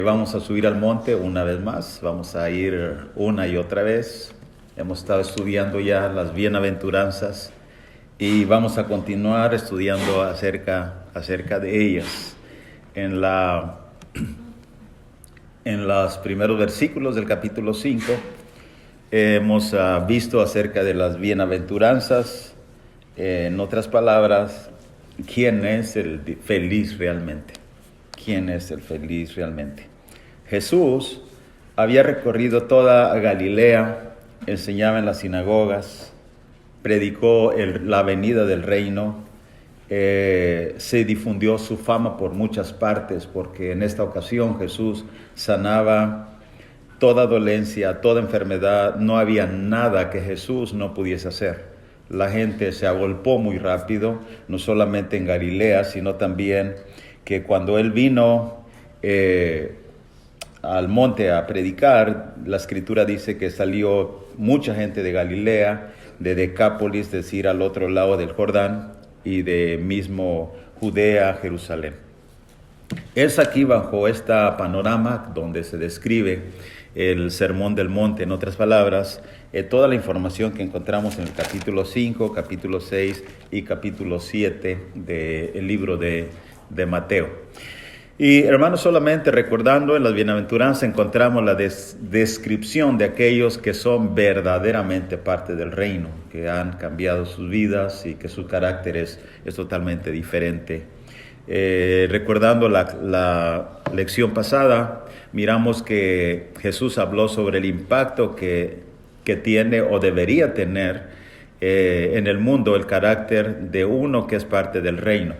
Vamos a subir al monte una vez más, vamos a ir una y otra vez. Hemos estado estudiando ya las bienaventuranzas y vamos a continuar estudiando acerca de ellas. En los primeros versículos del capítulo 5 hemos visto acerca de las bienaventuranzas. En otras palabras, ¿quién es el feliz realmente? ¿Quién es el feliz realmente? Jesús había recorrido toda Galilea, enseñaba en las sinagogas, predicó la venida del reino, se difundió su fama por muchas partes, porque en esta ocasión Jesús sanaba toda dolencia, toda enfermedad. No había nada que Jesús no pudiese hacer. La gente se agolpó muy rápido, no solamente en Galilea, sino también que cuando Él vino al monte a predicar, la escritura dice que salió mucha gente de Galilea, de Decápolis, es decir, al otro lado del Jordán, y de mismo Judea, Jerusalén. Es aquí bajo este panorama donde se describe el Sermón del Monte, en otras palabras, toda la información que encontramos en el capítulo 5, capítulo 6 y capítulo 7 del libro de Mateo. Y hermanos, solamente recordando, en las bienaventuranzas encontramos la descripción de aquellos que son verdaderamente parte del reino, que han cambiado sus vidas y que su carácter es totalmente diferente. Recordando la lección pasada, miramos que Jesús habló sobre el impacto que tiene o debería tener en el mundo el carácter de uno que es parte del reino,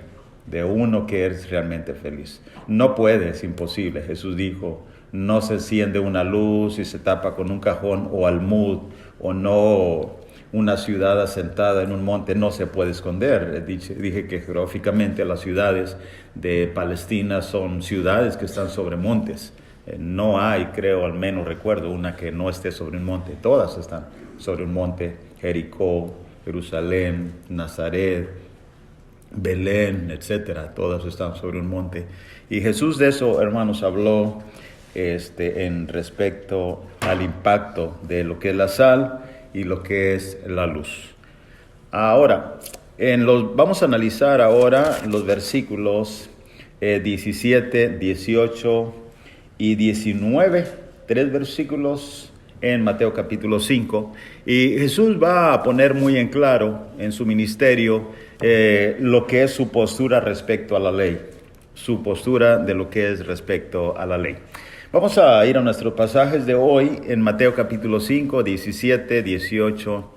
de uno que es realmente feliz. No puede, es imposible. Jesús dijo, no se enciende una luz y se tapa con un cajón o almud, o no una ciudad asentada en un monte no se puede esconder. Dije que geográficamente las ciudades de Palestina son ciudades que están sobre montes. No hay, creo, al menos recuerdo, una que no esté sobre un monte. Todas están sobre un monte. Jericó, Jerusalén, Nazaret, Belén, etcétera, todas están sobre un monte. Y Jesús de eso, hermanos, habló en respecto al impacto de lo que es la sal y lo que es la luz. Ahora, vamos a analizar ahora los versículos 17, 18 y 19, 3 versículos en Mateo capítulo 5, y Jesús va a poner muy en claro en su ministerio lo que es su postura respecto a la ley, su postura de lo que es respecto a la ley. Vamos a ir a nuestros pasajes de hoy en Mateo capítulo 5, 17, 18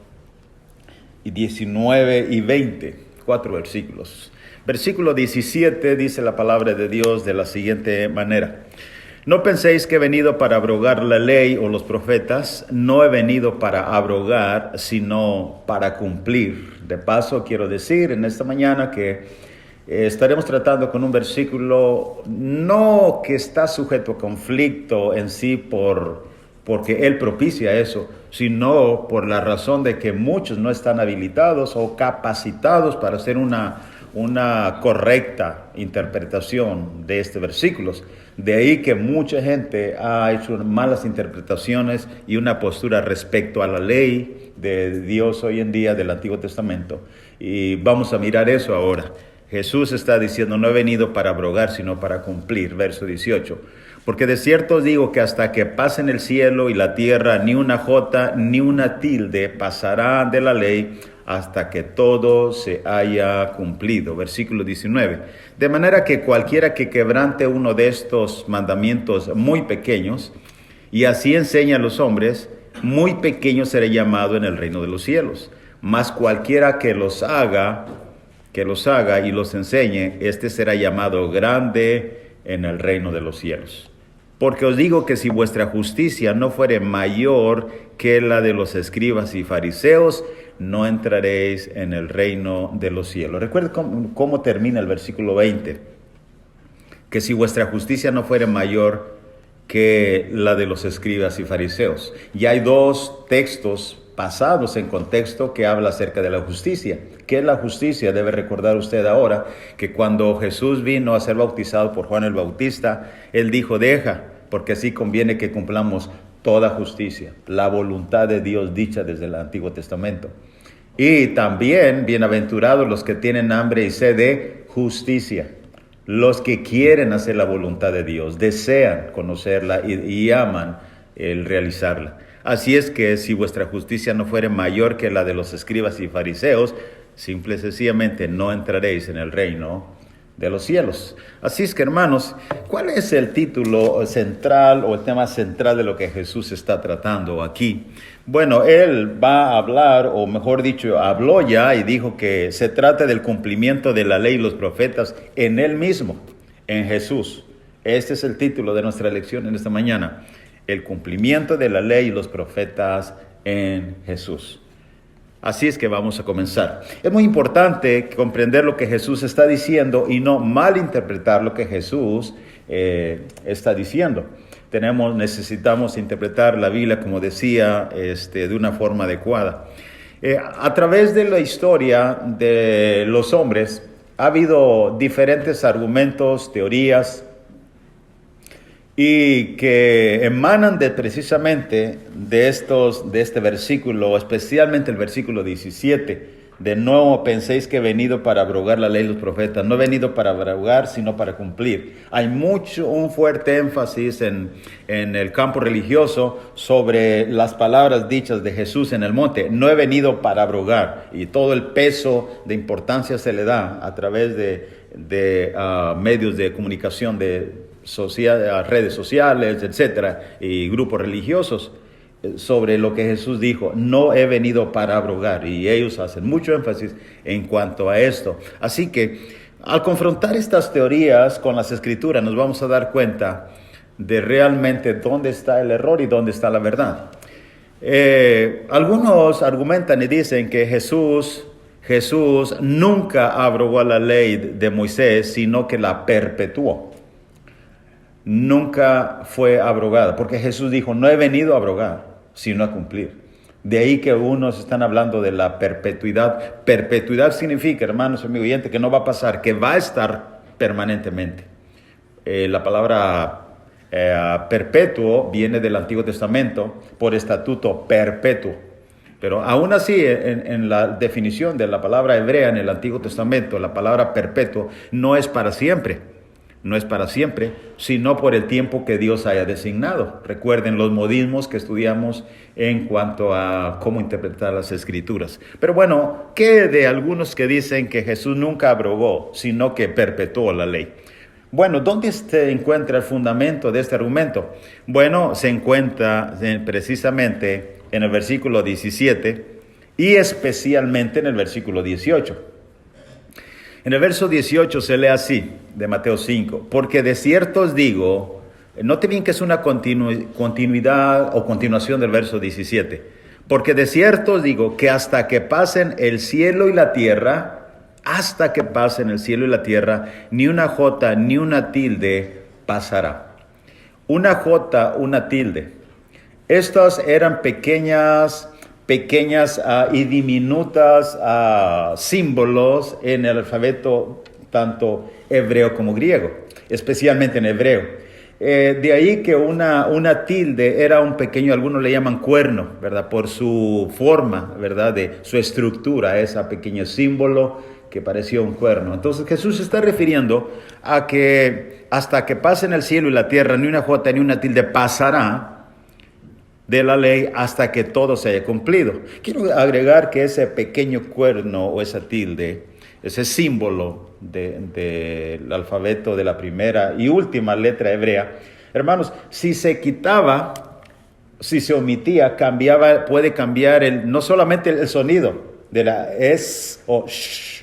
y 19 y 20, 4 versículos. Versículo 17 dice la palabra de Dios de la siguiente manera: no penséis que he venido para abrogar la ley o los profetas. No he venido para abrogar, sino para cumplir. De paso, quiero decir en esta mañana que estaremos tratando con un versículo no que está sujeto a conflicto en sí porque Él propicia eso, sino por la razón de que muchos no están habilitados o capacitados para hacer una correcta interpretación de estos versículos. De ahí que mucha gente ha hecho malas interpretaciones y una postura respecto a la ley de Dios hoy en día del Antiguo Testamento. Y vamos a mirar eso ahora. Jesús está diciendo, no he venido para abrogar, sino para cumplir. Verso 18. Porque de cierto os digo que hasta que pasen el cielo y la tierra, ni una jota ni una tilde pasará de la ley, hasta que todo se haya cumplido. Versículo 19. De manera que cualquiera que quebrante uno de estos mandamientos muy pequeños, y así enseña a los hombres, muy pequeño será llamado en el reino de los cielos. Mas cualquiera que los haga y los enseñe, este será llamado grande en el reino de los cielos. Porque os digo que si vuestra justicia no fuere mayor que la de los escribas y fariseos, no entraréis en el reino de los cielos. Recuerden cómo termina el versículo 20. Que si vuestra justicia no fuere mayor que la de los escribas y fariseos. Ya hay 2 textos pasados en contexto que habla acerca de la justicia. ¿Qué es la justicia? Debe recordar usted ahora que cuando Jesús vino a ser bautizado por Juan el Bautista, él dijo, deja, porque así conviene que cumplamos toda justicia, la voluntad de Dios dicha desde el Antiguo Testamento. Y también, bienaventurados los que tienen hambre y sed de justicia, los que quieren hacer la voluntad de Dios, desean conocerla y aman el realizarla. Así es que si vuestra justicia no fuere mayor que la de los escribas y fariseos, simple y sencillamente no entraréis en el reino de los cielos. Así es que, hermanos, ¿cuál es el título central o el tema central de lo que Jesús está tratando aquí? Bueno, él va a hablar, o mejor dicho, habló ya y dijo que se trata del cumplimiento de la ley y los profetas en él mismo, en Jesús. Este es el título de nuestra lección en esta mañana. El cumplimiento de la ley y los profetas en Jesús. Así es que vamos a comenzar. Es muy importante comprender lo que Jesús está diciendo y no malinterpretar lo que Jesús está diciendo. Necesitamos interpretar la Biblia, como decía, de una forma adecuada. A través de la historia de los hombres ha habido diferentes argumentos, teorías, y que emanan precisamente de este versículo, especialmente el versículo 17. De nuevo penséis que he venido para abrogar la ley de los profetas. No he venido para abrogar, sino para cumplir. Hay un fuerte énfasis en el campo religioso sobre las palabras dichas de Jesús en el monte. No he venido para abrogar. Y todo el peso de importancia se le da a través de medios de comunicación, redes sociales, etcétera, y grupos religiosos, sobre lo que Jesús dijo. No he venido para abrogar, y ellos hacen mucho énfasis en cuanto a esto. Así que al confrontar estas teorías con las Escrituras, nos vamos a dar cuenta de realmente dónde está el error y dónde está la verdad. Algunos argumentan y dicen que Jesús nunca abrogó la ley de Moisés, sino que la perpetuó. Nunca fue abrogada, porque Jesús dijo, no he venido a abrogar, sino a cumplir. De ahí que unos están hablando de la perpetuidad. Perpetuidad significa, hermanos, amigo oyente, que no va a pasar, que va a estar permanentemente. La palabra perpetuo viene del Antiguo Testamento por estatuto perpetuo. Pero aún así, en la definición de la palabra hebrea en el Antiguo Testamento, la palabra perpetuo no es para siempre. No es para siempre, sino por el tiempo que Dios haya designado. Recuerden los modismos que estudiamos en cuanto a cómo interpretar las Escrituras. Pero bueno, ¿qué de algunos que dicen que Jesús nunca abrogó, sino que perpetuó la ley? Bueno, ¿dónde se encuentra el fundamento de este argumento? Bueno, se encuentra precisamente en el versículo 17 y especialmente en el versículo 18. En el verso 18 se lee así, de Mateo 5, porque de cierto os digo, note bien que es una continuidad o continuación del verso 17, porque de cierto os digo que hasta que pasen el cielo y la tierra, ni una jota ni una tilde pasará. Una jota, una tilde. Estas eran pequeñas y diminutas símbolos en el alfabeto tanto hebreo como griego, especialmente en hebreo. De ahí que una tilde era un pequeño, algunos le llaman cuerno, ¿verdad? Por su forma, ¿verdad? De su estructura, ese pequeño símbolo que parecía un cuerno. Entonces Jesús se está refiriendo a que hasta que pasen el cielo y la tierra, ni una jota ni una tilde pasará de la ley hasta que todo se haya cumplido. Quiero agregar que ese pequeño cuerno o esa tilde, ese símbolo del alfabeto de la primera y última letra hebrea, hermanos, si se quitaba, si se omitía, puede cambiar no solamente el sonido de la es o sh,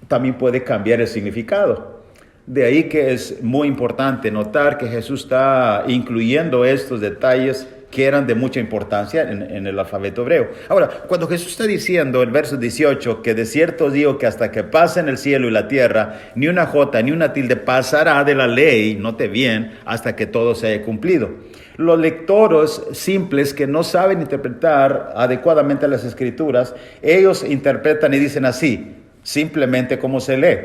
también puede cambiar el significado. De ahí que es muy importante notar que Jesús está incluyendo estos detalles que eran de mucha importancia en el alfabeto hebreo. Ahora, cuando Jesús está diciendo, el verso 18, que de cierto os digo que hasta que pasen el cielo y la tierra, ni una jota ni una tilde pasará de la ley, note bien, hasta que todo se haya cumplido. Los lectores simples que no saben interpretar adecuadamente las Escrituras, ellos interpretan y dicen así, simplemente como se lee.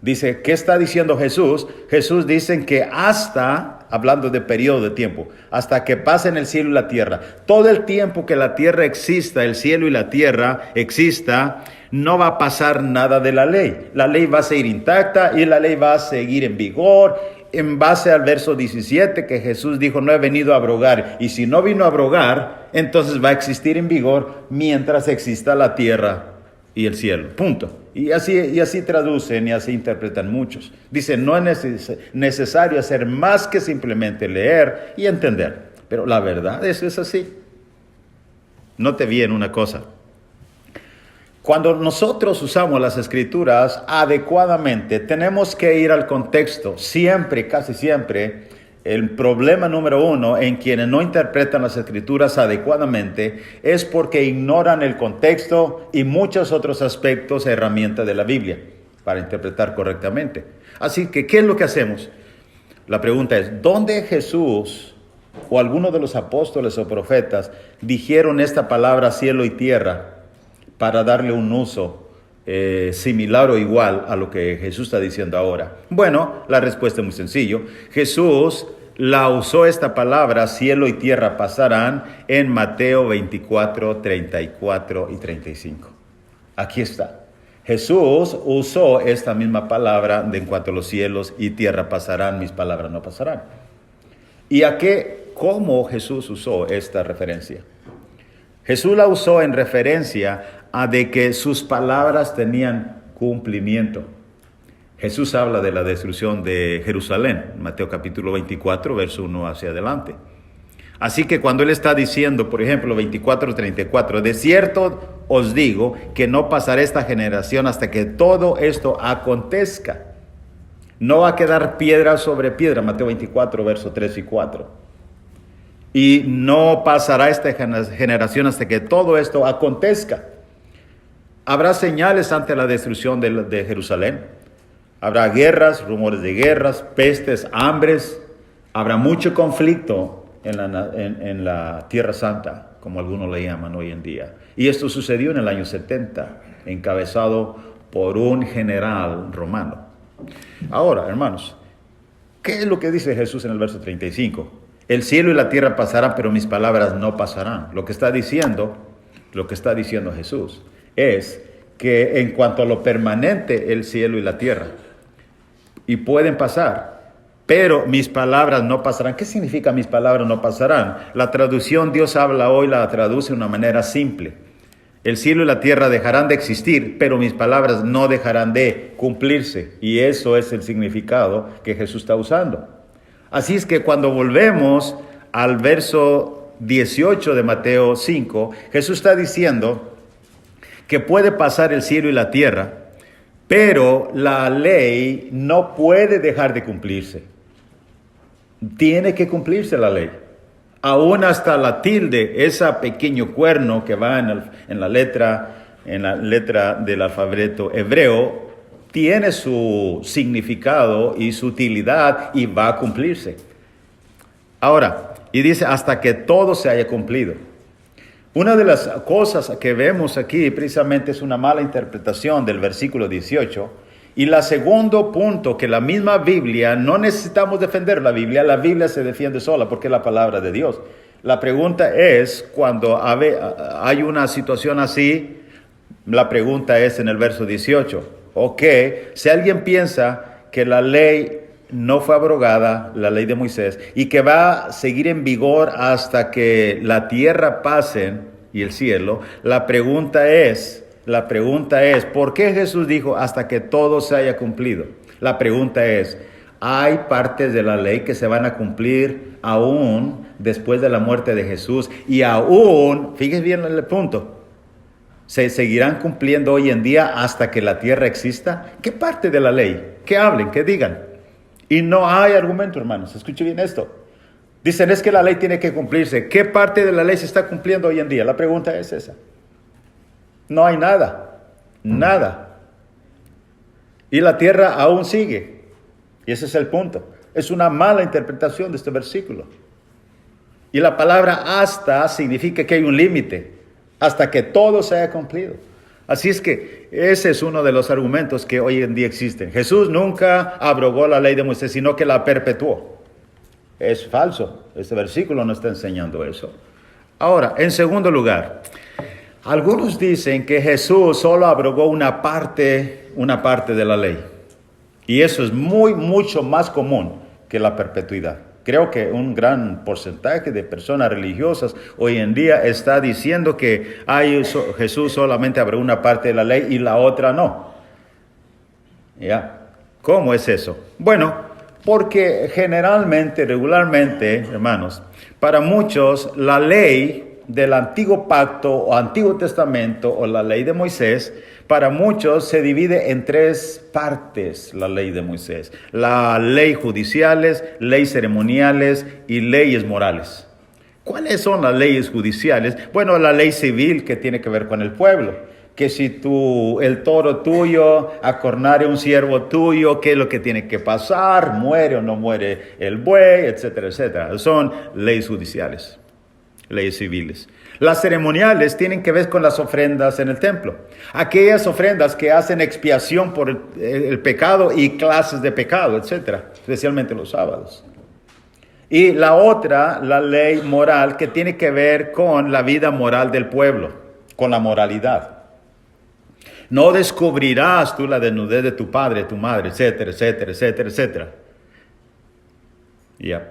Dice, ¿qué está diciendo Jesús? Jesús dice que hasta hablando de periodo de tiempo, hasta que pasen el cielo y la tierra. Todo el tiempo que la tierra exista, el cielo y la tierra exista, no va a pasar nada de la ley. La ley va a seguir intacta y la ley va a seguir en vigor en base al verso 17 que Jesús dijo, no he venido a abrogar. Y si no vino a abrogar, entonces va a existir en vigor mientras exista la tierra y el cielo. Punto. Y así traducen y así interpretan muchos. Dicen, no es necesario hacer más que simplemente leer y entender. Pero la verdad, eso es así. Note bien una cosa. Cuando nosotros usamos las escrituras adecuadamente, tenemos que ir al contexto. Siempre, casi siempre, el problema número uno en quienes no interpretan las escrituras adecuadamente es porque ignoran el contexto y muchos otros aspectos, herramientas de la Biblia para interpretar correctamente. Así que, ¿qué es lo que hacemos? La pregunta es, ¿dónde Jesús o alguno de los apóstoles o profetas dijeron esta palabra cielo y tierra para darle un uso similar o igual a lo que Jesús está diciendo ahora? Bueno, la respuesta es muy sencillo. Jesús la usó esta palabra, cielo y tierra pasarán, en Mateo 24, 34 y 35. Aquí está. Jesús usó esta misma palabra de en cuanto los cielos y tierra pasarán, mis palabras no pasarán. ¿Y cómo Jesús usó esta referencia? Jesús la usó en referencia a de que sus palabras tenían cumplimiento. Jesús habla de la destrucción de Jerusalén, Mateo capítulo 24, verso 1 hacia adelante. Así que cuando Él está diciendo, por ejemplo, 24:34, de cierto os digo que no pasará esta generación hasta que todo esto acontezca. No va a quedar piedra sobre piedra, Mateo 24, verso 3 y 4. Y no pasará esta generación hasta que todo esto acontezca. Habrá señales ante la destrucción de Jerusalén. Habrá guerras, rumores de guerras, pestes, hambres. Habrá mucho conflicto en la Tierra Santa, como algunos le llaman hoy en día. Y esto sucedió en el año 70, encabezado por un general romano. Ahora, hermanos, ¿qué es lo que dice Jesús en el verso 35? El cielo y la tierra pasarán, pero mis palabras no pasarán. Lo que está diciendo Jesús es que en cuanto a lo permanente, el cielo y la tierra, y pueden pasar, pero mis palabras no pasarán. ¿Qué significa mis palabras no pasarán? La traducción Dios habla hoy la traduce de una manera simple. El cielo y la tierra dejarán de existir, pero mis palabras no dejarán de cumplirse. Y eso es el significado que Jesús está usando. Así es que cuando volvemos al verso 18 de Mateo 5, Jesús está diciendo que puede pasar el cielo y la tierra, pero la ley no puede dejar de cumplirse. Tiene que cumplirse la ley. Aún hasta la tilde, ese pequeño cuerno que va en la letra del alfabeto hebreo, tiene su significado y su utilidad y va a cumplirse. Ahora, y dice, hasta que todo se haya cumplido. Una de las cosas que vemos aquí precisamente es una mala interpretación del versículo 18. Y el segundo punto, que la misma Biblia, no necesitamos defender la Biblia se defiende sola porque es la palabra de Dios. La pregunta es, cuando hay una situación así, la pregunta es en el verso 18. Ok, si alguien piensa que la ley no fue abrogada, la ley de Moisés, y que va a seguir en vigor hasta que la tierra pase y el cielo, la pregunta es, ¿por qué Jesús dijo hasta que todo se haya cumplido? La pregunta es, ¿hay partes de la ley que se van a cumplir aún después de la muerte de Jesús? Y aún, fíjense bien el punto, ¿se seguirán cumpliendo hoy en día hasta que la tierra exista? ¿Qué parte de la ley? Que hablen, que digan. Y no hay argumento, hermanos. Escuche bien esto. Dicen, es que la ley tiene que cumplirse. ¿Qué parte de la ley se está cumpliendo hoy en día? La pregunta es esa. No hay nada. Nada. Y la tierra aún sigue. Y ese es el punto. Es una mala interpretación de este versículo. Y la palabra hasta significa que hay un límite. Hasta que todo se haya cumplido. Así es que ese es uno de los argumentos que hoy en día existen. Jesús nunca abrogó la ley de Moisés, sino que la perpetuó. Es falso. Este versículo no está enseñando eso. Ahora, en segundo lugar, algunos dicen que Jesús solo abrogó una parte de la ley. Y eso es mucho más común que la perpetuidad. Creo que un gran porcentaje de personas religiosas hoy en día está diciendo que Jesús solamente abrogó una parte de la ley y la otra no. ¿Ya? ¿Cómo es eso? Bueno, porque regularmente, hermanos, para muchos la ley del antiguo pacto o antiguo testamento o la ley de Moisés, para muchos se divide en tres partes la ley de Moisés. La ley judiciales, leyes ceremoniales y leyes morales. ¿Cuáles son las leyes judiciales? Bueno, la ley civil que tiene que ver con el pueblo. Que si el toro tuyo acornare un siervo tuyo, ¿qué es lo que tiene que pasar? ¿Muere o no muere el buey? Etcétera, etcétera. Son leyes judiciales. Leyes civiles. Las ceremoniales tienen que ver con las ofrendas en el templo. Aquellas ofrendas que hacen expiación por el pecado y clases de pecado, etcétera, especialmente los sábados. Y la otra, la ley moral, que tiene que ver con la vida moral del pueblo, con la moralidad. No descubrirás tú la desnudez de tu padre, tu madre, etcétera, etcétera, etcétera, etcétera. Ya.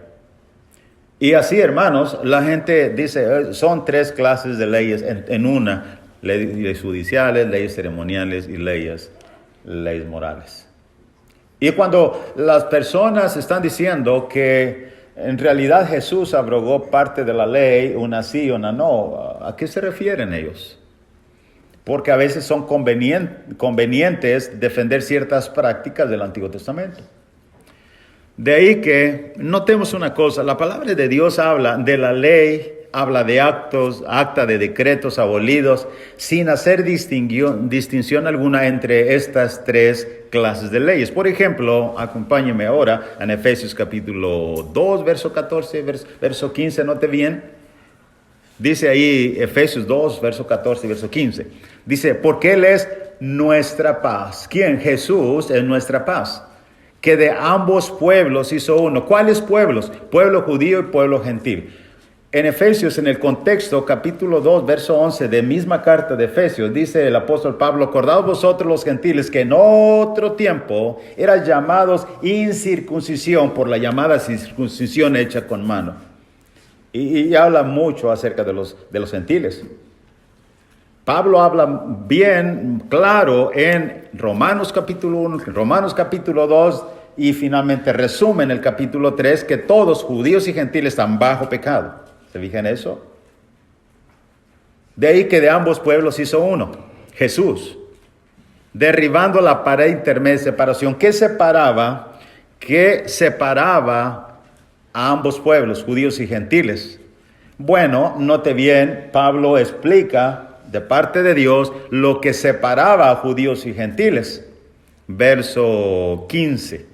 Y así, hermanos, la gente dice, son tres clases de leyes en una. Leyes judiciales, leyes ceremoniales y leyes morales. Y cuando las personas están diciendo que en realidad Jesús abrogó parte de la ley, una sí, una no, ¿a qué se refieren ellos? Porque a veces son convenientes defender ciertas prácticas del Antiguo Testamento. De ahí que notemos una cosa, la palabra de Dios habla de la ley, habla de acta de decretos abolidos, sin hacer distinción alguna entre estas tres clases de leyes. Por ejemplo, acompáñenme ahora en Efesios capítulo 2, verso 14, verso 15, note bien. Dice ahí Efesios 2, verso 14 y verso 15. Dice, porque Él es nuestra paz. ¿Quién? Jesús es nuestra paz. Que de ambos pueblos hizo uno. ¿Cuáles pueblos? Pueblo judío y pueblo gentil. En Efesios, en el contexto, capítulo 2, verso 11, de misma carta de Efesios, dice el apóstol Pablo, acordaos vosotros los gentiles que en otro tiempo eran llamados incircuncisión por la llamada circuncisión hecha con mano. Y habla mucho acerca de los gentiles. Pablo habla bien claro en Romanos capítulo 1, Romanos capítulo 2 y finalmente resume en el capítulo 3 que todos, judíos y gentiles, están bajo pecado. ¿Se fijan en eso? De ahí que de ambos pueblos hizo uno, Jesús, derribando la pared intermedia de separación. ¿Qué separaba a ambos pueblos, judíos y gentiles? Bueno, note bien, Pablo explica de parte de Dios lo que separaba a judíos y gentiles. Verso 15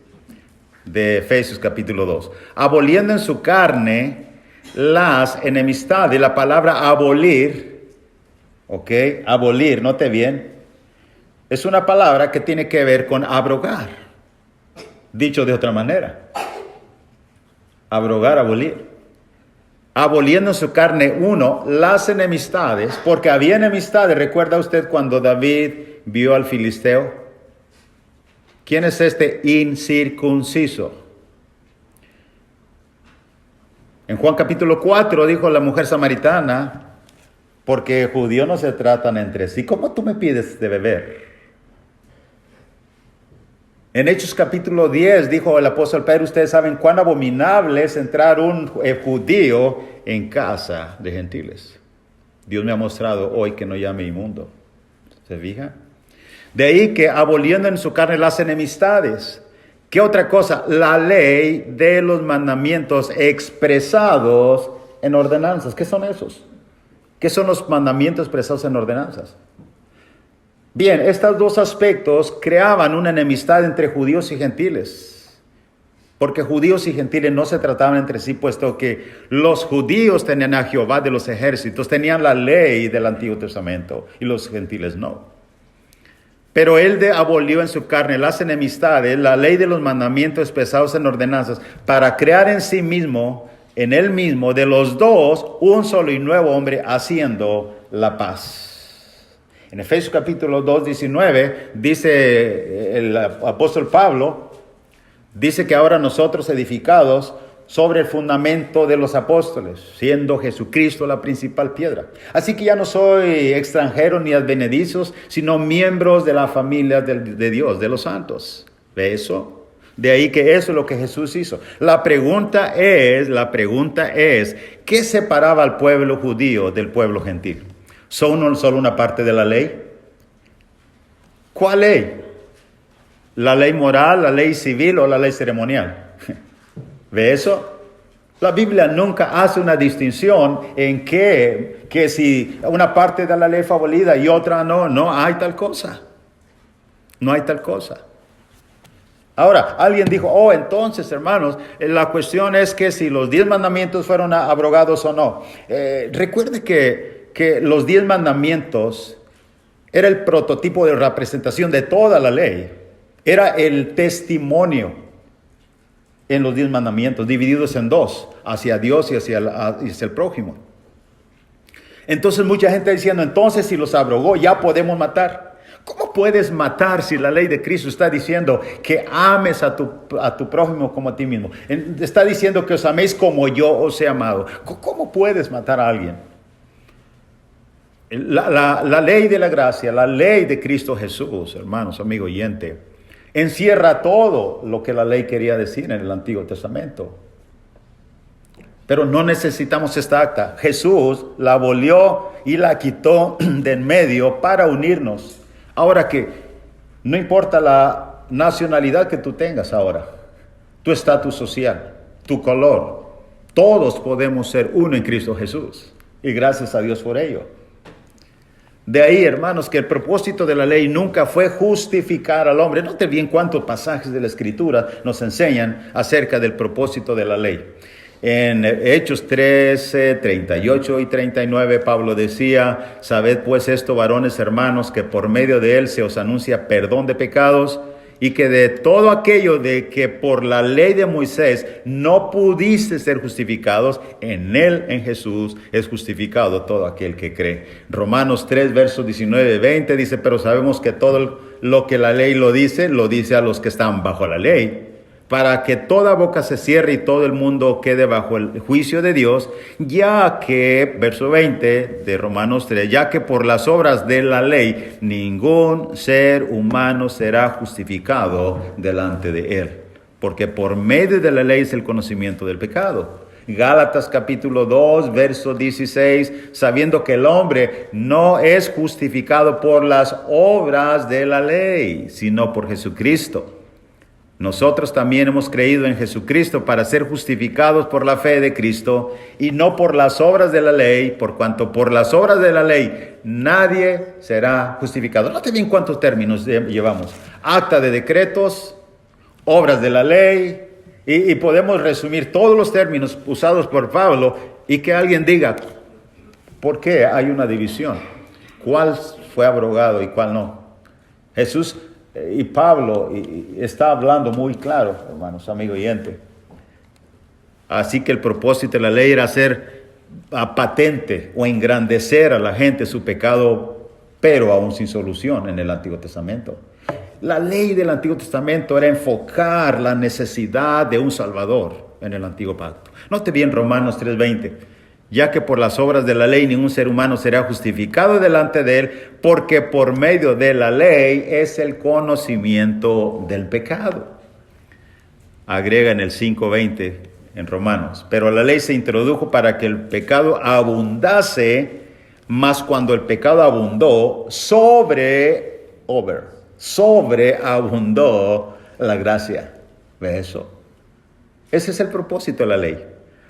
de Efesios capítulo 2. Aboliendo en su carne las enemistades. La palabra abolir, ¿ok? Abolir, note bien, es una palabra que tiene que ver con abrogar. Dicho de otra manera. Abrogar, abolir. Aboliendo en su carne uno las enemistades, porque había enemistades. ¿Recuerda usted cuando David vio al filisteo? ¿Quién es este incircunciso? En Juan capítulo 4 dijo la mujer samaritana, porque judíos no se tratan entre sí. ¿Cómo tú me pides de beber? En Hechos capítulo 10 dijo el apóstol Pedro, ustedes saben cuán abominable es entrar un judío en casa de gentiles. Dios me ha mostrado hoy que no llame inmundo. ¿Se fija? De ahí que aboliendo en su carne las enemistades. ¿Qué otra cosa? La ley de los mandamientos expresados en ordenanzas. ¿Qué son esos? ¿Qué son los mandamientos expresados en ordenanzas? Bien, estos dos aspectos creaban una enemistad entre judíos y gentiles, porque judíos y gentiles no se trataban entre sí, puesto que los judíos tenían a Jehová de los ejércitos, tenían la ley del Antiguo Testamento, y los gentiles no. Pero él abolió en su carne las enemistades, la ley de los mandamientos expresados en ordenanzas, para crear en sí mismo, en él mismo, de los dos, un solo y nuevo hombre, haciendo la paz. En Efesios capítulo 2, 19, dice el apóstol Pablo, dice que ahora nosotros edificados sobre el fundamento de los apóstoles, siendo Jesucristo la principal piedra. Así que ya no soy extranjero ni advenedizos, sino miembros de la familia de Dios, de los santos. ¿Ve eso? De ahí que eso es lo que Jesús hizo. La pregunta es, ¿qué separaba al pueblo judío del pueblo gentil? ¿Son solo una parte de la ley? ¿Cuál ley? ¿La ley moral, la ley civil o la ley ceremonial? ¿Ve eso? La Biblia nunca hace una distinción en que si una parte de la ley fue abolida y otra no hay tal cosa. No hay tal cosa. Ahora, alguien dijo, entonces, hermanos, la cuestión es que si los 10 mandamientos fueron abrogados o no. Recuerde que los 10 mandamientos era el prototipo de representación de toda la ley. Era el testimonio en los 10 mandamientos, divididos en dos, hacia Dios y hacia el prójimo. Entonces mucha gente diciendo, entonces si los abrogó, ya podemos matar. ¿Cómo puedes matar si la ley de Cristo está diciendo que ames a tu prójimo como a ti mismo? Está diciendo que os améis como yo os he amado. ¿Cómo puedes matar a alguien? La ley de la gracia, la ley de Cristo Jesús, hermanos, amigo oyente, encierra todo lo que la ley quería decir en el Antiguo Testamento. Pero no necesitamos esta acta. Jesús la abolió y la quitó de en medio para unirnos. Ahora que no importa la nacionalidad que tú tengas ahora, tu estatus social, tu color, todos podemos ser uno en Cristo Jesús. Y gracias a Dios por ello. De ahí, hermanos, que el propósito de la ley nunca fue justificar al hombre. Note bien cuántos pasajes de la Escritura nos enseñan acerca del propósito de la ley. En Hechos 13, 38 y 39, Pablo decía, sabed pues esto, varones hermanos, que por medio de él se os anuncia perdón de pecados, y que de todo aquello de que por la ley de Moisés no pudiste ser justificados, en él, en Jesús, es justificado todo aquel que cree. Romanos 3, versos 19 y 20 dice, pero sabemos que todo lo que la ley lo dice a los que están bajo la ley, para que toda boca se cierre y todo el mundo quede bajo el juicio de Dios, ya que, verso 20 de Romanos 3, ya que por las obras de la ley ningún ser humano será justificado delante de él, porque por medio de la ley es el conocimiento del pecado. Gálatas capítulo 2, verso 16, sabiendo que el hombre no es justificado por las obras de la ley, sino por Jesucristo. Nosotros también hemos creído en Jesucristo para ser justificados por la fe de Cristo y no por las obras de la ley, por cuanto por las obras de la ley nadie será justificado. Note bien cuántos términos llevamos. Acta de decretos, obras de la ley, y podemos resumir todos los términos usados por Pablo y que alguien diga, ¿por qué hay una división? ¿Cuál fue abrogado y cuál no? Jesús y Pablo está hablando muy claro, hermanos, amigo oyente. Así que el propósito de la ley era hacer patente o engrandecer a la gente su pecado, pero aún sin solución en el Antiguo Testamento. La ley del Antiguo Testamento era enfocar la necesidad de un Salvador en el Antiguo Pacto. Note bien Romanos 3:20. Ya que por las obras de la ley ningún ser humano será justificado delante de él, porque por medio de la ley es el conocimiento del pecado. Agrega en el 5:20 en Romanos, pero la ley se introdujo para que el pecado abundase, mas cuando el pecado abundó, sobreabundó la gracia. ¿Ve eso? Ese es el propósito de la ley.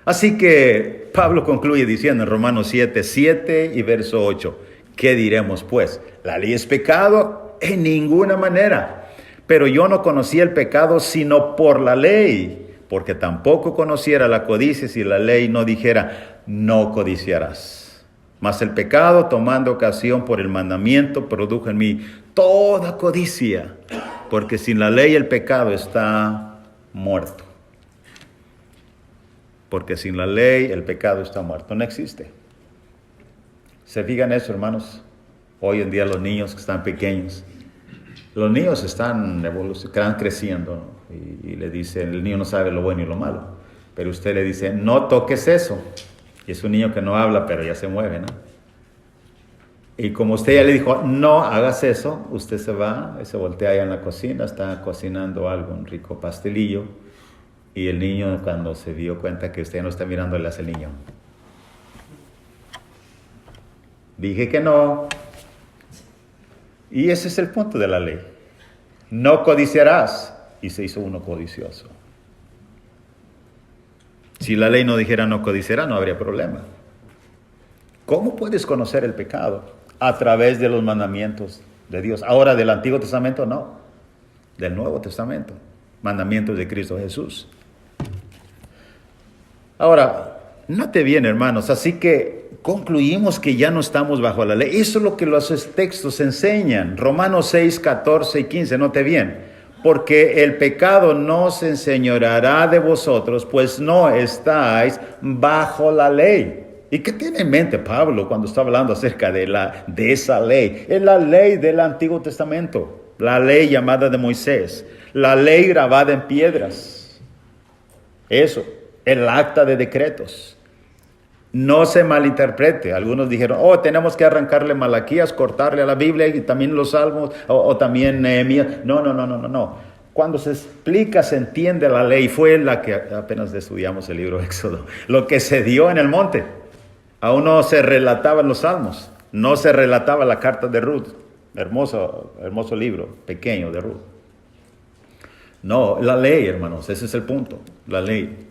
Así que Pablo concluye diciendo en Romanos 7 y verso 8, ¿qué diremos pues? ¿La ley es pecado? En ninguna manera. Pero yo no conocía el pecado sino por la ley, porque tampoco conociera la codicia si la ley no dijera, no codiciarás. Mas el pecado, tomando ocasión por el mandamiento, produjo en mí toda codicia, porque sin la ley el pecado está muerto. Porque sin la ley el pecado está muerto, no existe. ¿Se fijan eso, hermanos? Hoy en día los niños que están pequeños, los niños están creciendo, ¿no? Y le dicen, el niño no sabe lo bueno y lo malo, pero usted le dice, no toques eso. Y es un niño que no habla, pero ya se mueve, ¿no? Y como usted ya le dijo, no hagas eso, usted se va y se voltea allá en la cocina, está cocinando algo, un rico pastelillo, y el niño, cuando se dio cuenta que usted no está mirando, le hace el niño. Dije que no. Y ese es el punto de la ley. No codiciarás. Y se hizo uno codicioso. Si la ley no dijera no codiciarás, no habría problema. ¿Cómo puedes conocer el pecado? A través de los mandamientos de Dios. Ahora, del Antiguo Testamento, no. Del Nuevo Testamento. Mandamientos de Cristo Jesús. Ahora, note bien, hermanos, así que concluimos que ya no estamos bajo la ley. Eso es lo que los textos enseñan. Romanos 6, 14 y 15, note bien. Porque el pecado no se enseñoreará de vosotros, pues no estáis bajo la ley. ¿Y qué tiene en mente Pablo cuando está hablando acerca de esa ley? Es la ley del Antiguo Testamento, la ley llamada de Moisés, la ley grabada en piedras. Eso, el acta de decretos. No se malinterprete. Algunos dijeron, tenemos que arrancarle Malaquías, cortarle a la Biblia y también los Salmos o también Nehemías. No. Cuando se explica, se entiende la ley. Fue la que apenas estudiamos el libro de Éxodo. Lo que se dio en el monte. Aún no se relataba en los Salmos. No se relataba la carta de Ruth. Hermoso libro, pequeño de Ruth. No, la ley, hermanos, ese es el punto. La ley.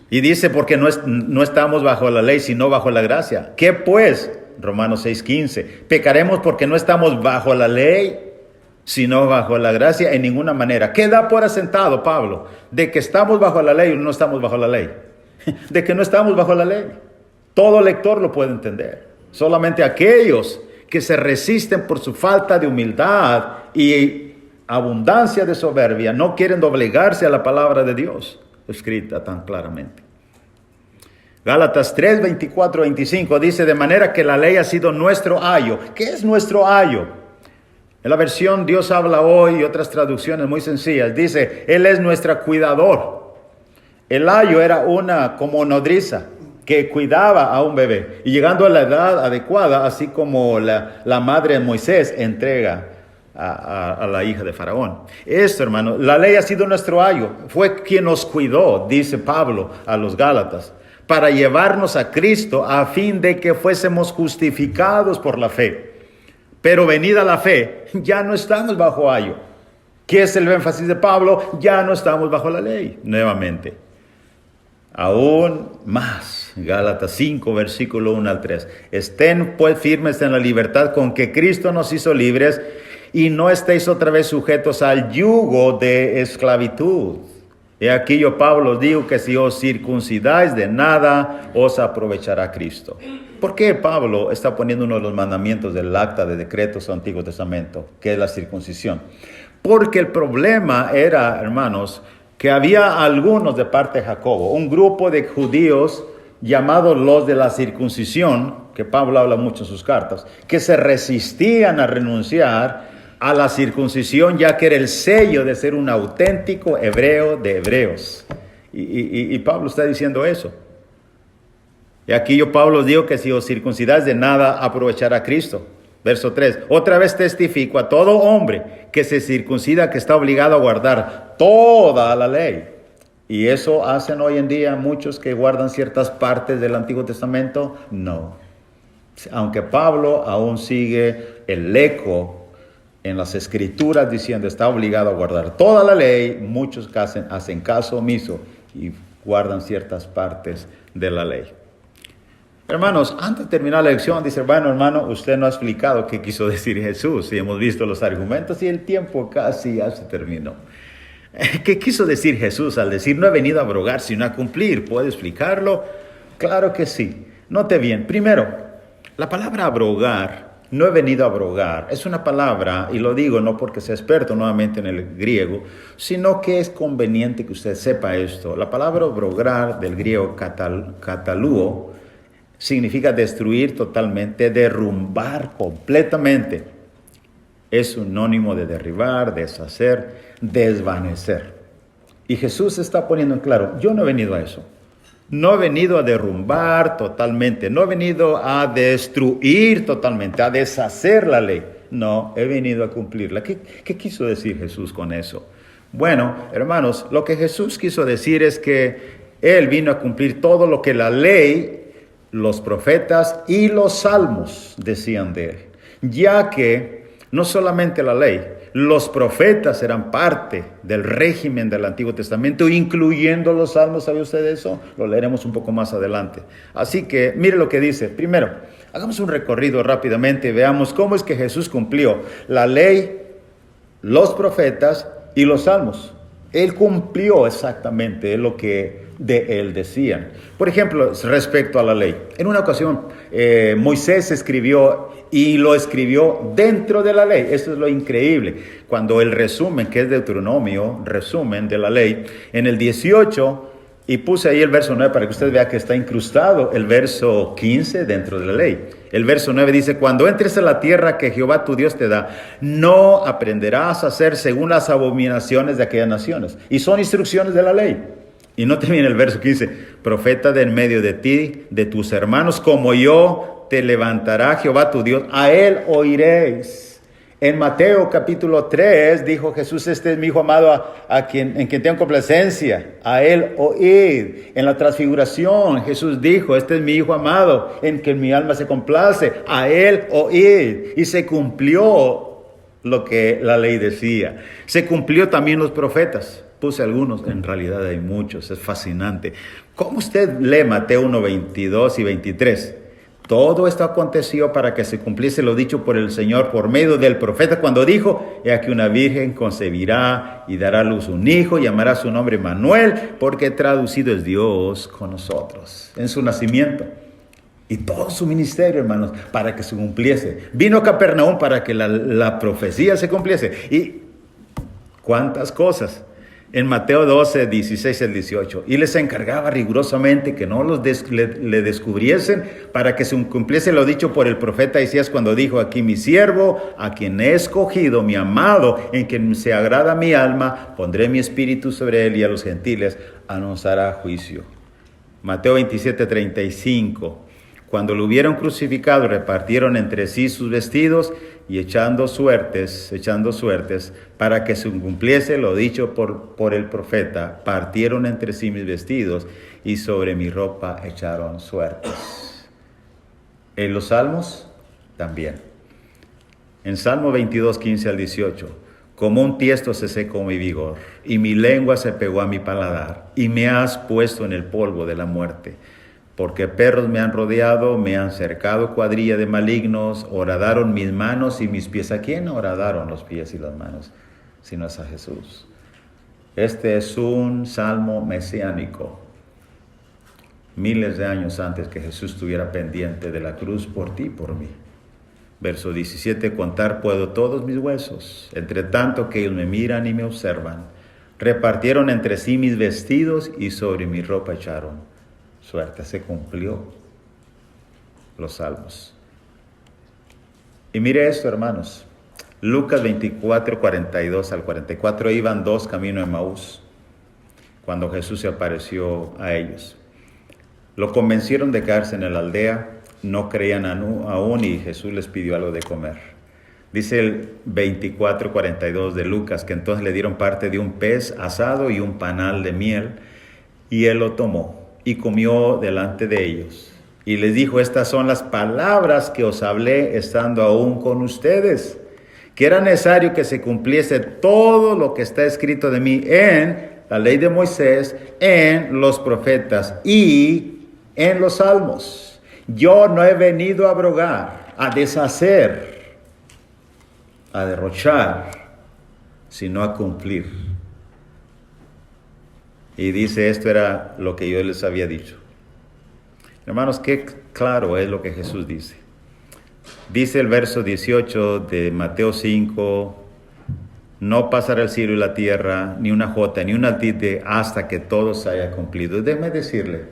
Y dice, porque no estamos bajo la ley, sino bajo la gracia. ¿Qué pues? Romanos 6:15. ¿Pecaremos porque no estamos bajo la ley, sino bajo la gracia? En ninguna manera. ¿Qué da por asentado, Pablo? ¿De que estamos bajo la ley o no estamos bajo la ley? De que no estamos bajo la ley. Todo lector lo puede entender. Solamente aquellos que se resisten por su falta de humildad y abundancia de soberbia no quieren doblegarse a la palabra de Dios, escrita tan claramente. Gálatas 3, 24, 25 dice, de manera que la ley ha sido nuestro ayo. ¿Qué es nuestro ayo? En la versión Dios habla hoy y otras traducciones muy sencillas, dice, Él es nuestro cuidador. El ayo era como nodriza que cuidaba a un bebé. Y llegando a la edad adecuada, así como la madre de Moisés entrega a la hija de Faraón. Esto, hermano, la ley ha sido nuestro ayo. Fue quien nos cuidó, dice Pablo a los Gálatas, para llevarnos a Cristo a fin de que fuésemos justificados por la fe. Pero venida la fe, ya no estamos bajo ayo. ¿Qué es el énfasis de Pablo? Ya no estamos bajo la ley, nuevamente. Aún más, Gálatas 5, versículo 1 al 3. Estén pues firmes en la libertad con que Cristo nos hizo libres y no estéis otra vez sujetos al yugo de esclavitud. Y aquí yo, Pablo, os digo que si os circuncidáis, de nada os aprovechará Cristo. ¿Por qué Pablo está poniendo uno de los mandamientos del acta de decretos del Antiguo Testamento, que es la circuncisión? Porque el problema era, hermanos, que había algunos de parte de Jacobo, un grupo de judíos llamados los de la circuncisión, que Pablo habla mucho en sus cartas, que se resistían a renunciar a la circuncisión, ya que era el sello de ser un auténtico hebreo de hebreos. Y Pablo está diciendo eso. Y aquí Pablo, os digo que si os circuncidáis, de nada aprovechará Cristo. Verso 3. Otra vez testifico a todo hombre que se circuncida, que está obligado a guardar toda la ley. ¿Y eso hacen hoy en día muchos que guardan ciertas partes del Antiguo Testamento? No. Aunque Pablo aún sigue el eco en las Escrituras diciendo está obligado a guardar toda la ley, muchos hacen caso omiso y guardan ciertas partes de la ley. Hermanos, antes de terminar la lección, dice, bueno, hermano, usted no ha explicado qué quiso decir Jesús. Y hemos visto los argumentos y el tiempo casi ya se terminó. ¿Qué quiso decir Jesús al decir, no he venido a abrogar, sino a cumplir? ¿Puede explicarlo? Claro que sí. Note bien, primero, la palabra abrogar, no he venido a abrogar, es una palabra, y lo digo no porque sea experto nuevamente en el griego, sino que es conveniente que usted sepa esto. La palabra abrogar del griego cataluo significa destruir totalmente, derrumbar completamente. Es sinónimo de derribar, deshacer, desvanecer. Y Jesús está poniendo en claro, yo no he venido a eso. No he venido a derrumbar totalmente, no he venido a destruir totalmente, a deshacer la ley. No, he venido a cumplirla. ¿Qué quiso decir Jesús con eso? Bueno, hermanos, lo que Jesús quiso decir es que Él vino a cumplir todo lo que la ley, los profetas y los salmos decían de Él. Ya que no solamente la ley, los profetas eran parte del régimen del Antiguo Testamento, incluyendo los salmos. ¿Sabe usted eso? Lo leeremos un poco más adelante. Así que mire lo que dice. Primero, hagamos un recorrido rápidamente y veamos cómo es que Jesús cumplió la ley, los profetas y los salmos. Él cumplió exactamente lo que de él decían. Por ejemplo, respecto a la ley. En una ocasión, Moisés escribió y lo escribió dentro de la ley. Eso es lo increíble. Cuando el resumen, que es Deuteronomio, resumen de la ley, en el 18, y puse ahí el verso 9 para que usted vea que está incrustado el verso 15 dentro de la ley. El verso 9 dice, cuando entres a la tierra que Jehová tu Dios te da, no aprenderás a hacer según las abominaciones de aquellas naciones. Y son instrucciones de la ley. Y no te viene el verso 15, profeta de en medio de ti, de tus hermanos, como yo te levantará Jehová tu Dios, a él oiréis. En Mateo capítulo 3 dijo Jesús, este es mi hijo amado en quien tengo complacencia, a él oíd. En la transfiguración Jesús dijo, este es mi hijo amado en quien mi alma se complace, a él oíd. Y se cumplió lo que la ley decía. Se cumplió también los profetas. Puse algunos, en realidad hay muchos, es fascinante. ¿Cómo usted lee Mateo 1, 22 y 23? Todo esto aconteció para que se cumpliese lo dicho por el Señor por medio del profeta cuando dijo, he aquí una virgen concebirá y dará a luz un hijo, llamará su nombre Manuel, porque traducido es Dios con nosotros, en su nacimiento. Y todo su ministerio, hermanos, para que se cumpliese. Vino a Capernaum para que la profecía se cumpliese. ¿Y cuántas cosas? En Mateo 12, 16 al 18. Y les encargaba rigurosamente que no le descubriesen para que se cumpliese lo dicho por el profeta Isaías cuando dijo, aquí mi siervo, a quien he escogido, mi amado, en quien se agrada mi alma, pondré mi espíritu sobre él y a los gentiles anunciará juicio. Mateo 27, 35. Cuando lo hubieron crucificado, repartieron entre sí sus vestidos y echando suertes, para que se cumpliese lo dicho por el profeta, partieron entre sí mis vestidos y sobre mi ropa echaron suertes. En los salmos también. En Salmo 22, 15 al 18. Como un tiesto se secó mi vigor, y mi lengua se pegó a mi paladar, y me has puesto en el polvo de la muerte. Porque perros me han rodeado, me han cercado cuadrilla de malignos, horadaron mis manos y mis pies. ¿A quién horadaron los pies y las manos? Sino es a Jesús. Este es un salmo mesiánico. Miles de años antes que Jesús estuviera pendiente de la cruz por ti y por mí. Verso 17, contar puedo todos mis huesos, entre tanto que ellos me miran y me observan. Repartieron entre sí mis vestidos y sobre mi ropa echaron suerte. Se cumplió los salmos. Y mire esto, hermanos. Lucas 24, 42 al 44. Iban dos camino a Emaús cuando Jesús se apareció a ellos. Lo convencieron de quedarse en la aldea. No creían aún y Jesús les pidió algo de comer. Dice el 24, 42 de Lucas que entonces le dieron parte de un pez asado y un panal de miel y él lo tomó y comió delante de ellos. Y les dijo, estas son las palabras que os hablé estando aún con ustedes, que era necesario que se cumpliese todo lo que está escrito de mí en la ley de Moisés, en los profetas y en los salmos. Yo no he venido a abrogar, a deshacer, a derrochar, sino a cumplir. Y dice, esto era lo que yo les había dicho. Hermanos, qué claro es lo que Jesús dice. Dice el verso 18 de Mateo 5, no pasará el cielo y la tierra, ni una jota, ni una tilde, hasta que todo se haya cumplido. Déjeme decirle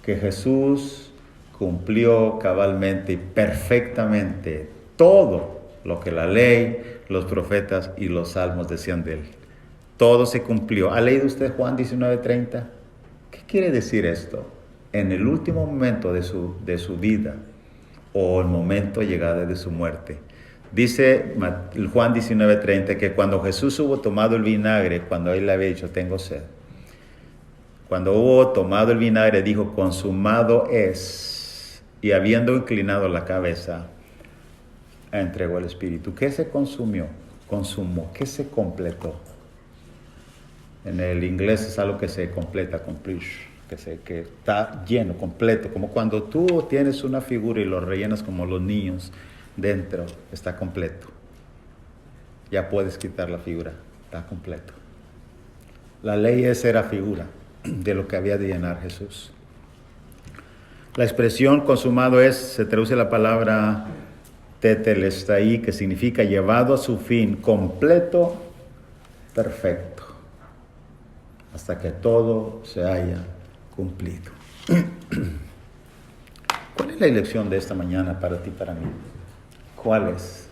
que Jesús cumplió cabalmente y perfectamente todo lo que la ley, los profetas y los salmos decían de él. Todo se cumplió. ¿Ha leído usted Juan 19:30? ¿Qué quiere decir esto? En el último momento de su vida o el momento de llegada de su muerte. Dice Juan 19:30 que cuando Jesús hubo tomado el vinagre, cuando él le había dicho, tengo sed. Cuando hubo tomado el vinagre, dijo, consumado es. Y habiendo inclinado la cabeza, entregó el Espíritu. ¿Qué se consumió? Consumó. ¿Qué se completó? En el inglés es algo que se completa, complete, que está lleno, completo. Como cuando tú tienes una figura y lo rellenas como los niños, dentro está completo. Ya puedes quitar la figura, está completo. La ley esa era figura de lo que había de llenar Jesús. La expresión consumado se traduce la palabra tetelestai, que significa llevado a su fin, completo, perfecto, hasta que todo se haya cumplido. ¿Cuál es la lección de esta mañana para ti y para mí? ¿Cuál es?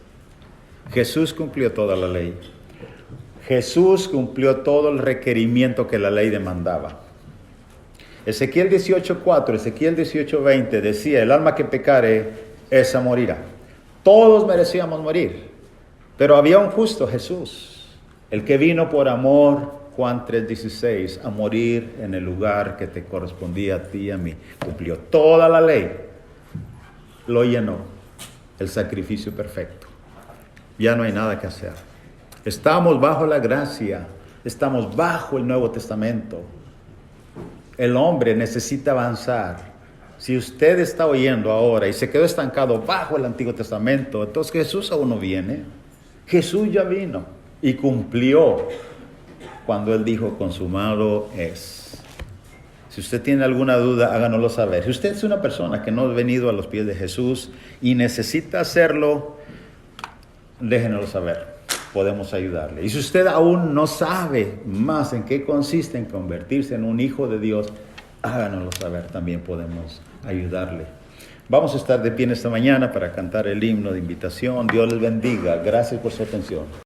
Jesús cumplió toda la ley. Jesús cumplió todo el requerimiento que la ley demandaba. Ezequiel 18:4, Ezequiel 18:20 decía, el alma que pecare, esa morirá. Todos merecíamos morir, pero había un justo, Jesús, el que vino por amor, Juan 3:16, a morir en el lugar que te correspondía a ti y a mí. Cumplió toda la ley, lo llenó, el sacrificio perfecto. Ya no hay nada que hacer. Estamos bajo la gracia, estamos bajo el Nuevo Testamento. El hombre necesita avanzar. Si usted está oyendo ahora y se quedó estancado bajo el Antiguo Testamento, entonces Jesús aún no viene. Jesús ya vino y cumplió cuando Él dijo, consumado es. Si usted tiene alguna duda, háganoslo saber. Si usted es una persona que no ha venido a los pies de Jesús y necesita hacerlo, déjenoslo saber. Podemos ayudarle. Y si usted aún no sabe más en qué consiste en convertirse en un hijo de Dios, háganoslo saber, también podemos ayudarle. Vamos a estar de pie en esta mañana para cantar el himno de invitación. Dios les bendiga. Gracias por su atención.